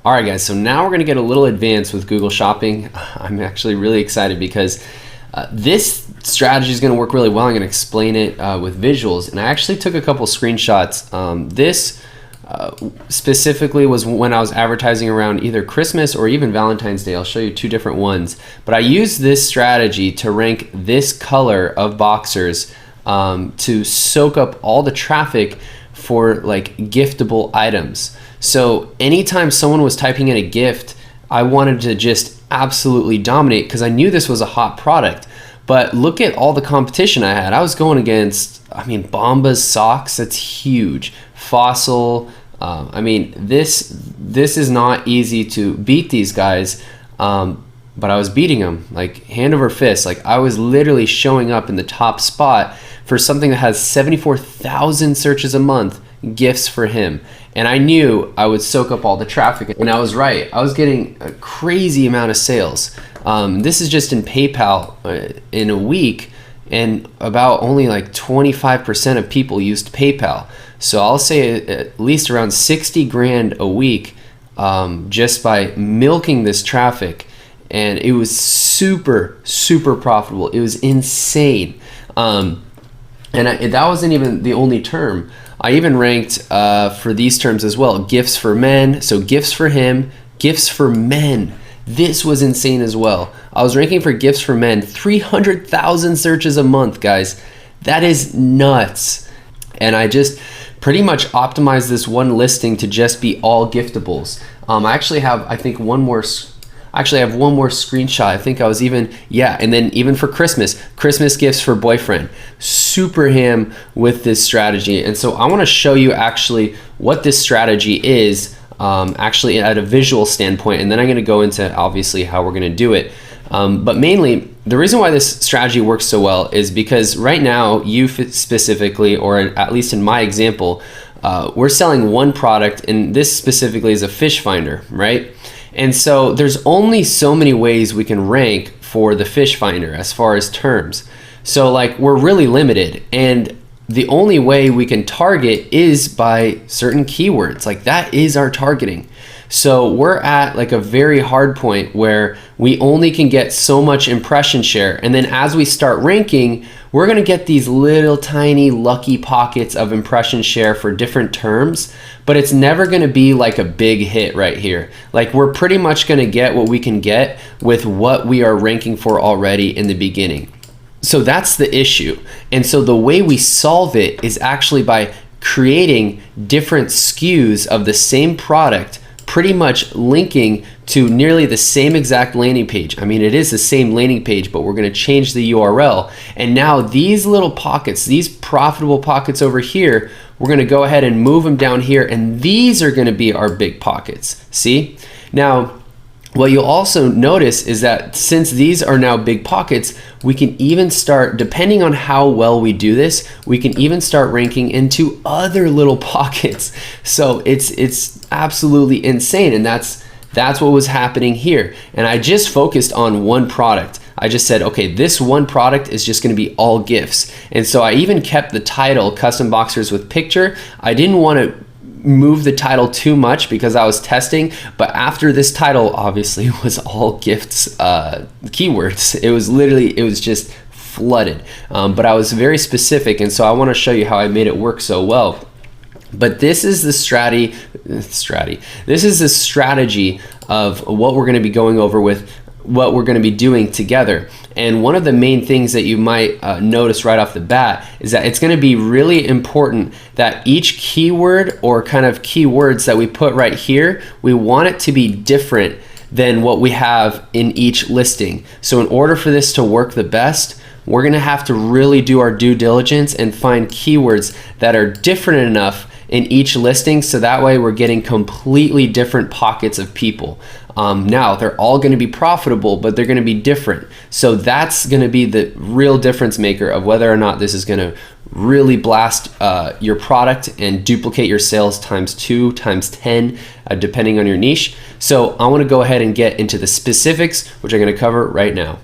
All right, guys, so now we're going to get a little advanced with Google Shopping. I'm actually really excited because this strategy is going to work really well. I'm going to explain it with visuals, and I actually took a couple screenshots. This specifically was when I was advertising around either Christmas or even Valentine's Day. I'll show you two different ones, but I used this strategy to rank this color of boxers to soak up all the traffic for like giftable items. So anytime someone was typing in a gift, I wanted to just absolutely dominate because I knew this was a hot product. But look at all the competition I had. I was going against, Bombas socks, that's huge. Fossil, this is not easy to beat these guys, but I was beating them like hand over fist. Like I was literally showing up in the top spot for something that has 74,000 searches a month, gifts for him. And I knew I would soak up all the traffic, and I was right. I was getting a crazy amount of sales. This is just in PayPal in a week, and about only like 25% of people used PayPal. So I'll say at least around 60 grand a week just by milking this traffic. And it was super, super profitable. It was insane. That wasn't even the only term. I even ranked for these terms as well. Gifts for men, so gifts for him, gifts for men. This was insane as well. I was ranking for gifts for men, 300,000 searches a month, guys. That is nuts. And I just pretty much optimized this one listing to just be all giftables. I actually have, I think, one more screenshot. I think I was even, and then even for Christmas gifts for boyfriend. Super ham with this strategy. And so I want to show you actually what this strategy is actually at a visual standpoint, and then I'm going to go into obviously how we're going to do it. But mainly, the reason why this strategy works so well is because right now, you specifically, or at least in my example, we're selling one product, and this specifically is a fish finder, right? And so there's only so many ways we can rank for the fish finder as far as terms. So like we're really limited, and the only way we can target is by certain keywords. Like that is our targeting. So we're at like a very hard point where we only can get so much impression share. And then as we start ranking, we're gonna get these little tiny lucky pockets of impression share for different terms, but it's never gonna be like a big hit right here. Like we're pretty much gonna get what we can get with what we are ranking for already in the beginning. So that's the issue. And so the way we solve it is actually by creating different SKUs of the same product, pretty much linking to nearly the same exact landing page. I mean, it is the same landing page, but we're gonna change the URL. And now these little pockets, these profitable pockets over here, we're gonna go ahead and move them down here, and these are gonna be our big pockets, see? Now, what you'll also notice is that since these are now big pockets, we can even start, depending on how well we do this, we can even start ranking into other little pockets. So it's absolutely insane, and that's what was happening here. And I just focused on one product. I just said, okay, this one product is just gonna be all gifts. And so I even kept the title, Custom Boxers with Picture. I didn't wanna move the title too much because I was testing, but after this title obviously was all gifts keywords, it was just flooded, but I was very specific, and so I want to show you how I made it work so well. But this is the strategy of what we're going to be going over with what we're going to be doing together. And one of the main things that you might notice right off the bat is that it's going to be really important that each keyword or kind of keywords that we put right here, we want it to be different than what we have in each listing. So in order for this to work the best, we're going to have to really do our due diligence and find keywords that are different enough in each listing, so that way we're getting completely different pockets of people. Now they're all going to be profitable, but they're going to be different. So that's going to be the real difference maker of whether or not this is going to really blast your product and duplicate your sales times 2, times 10, depending on your niche. So I want to go ahead and get into the specifics, which I'm going to cover right now.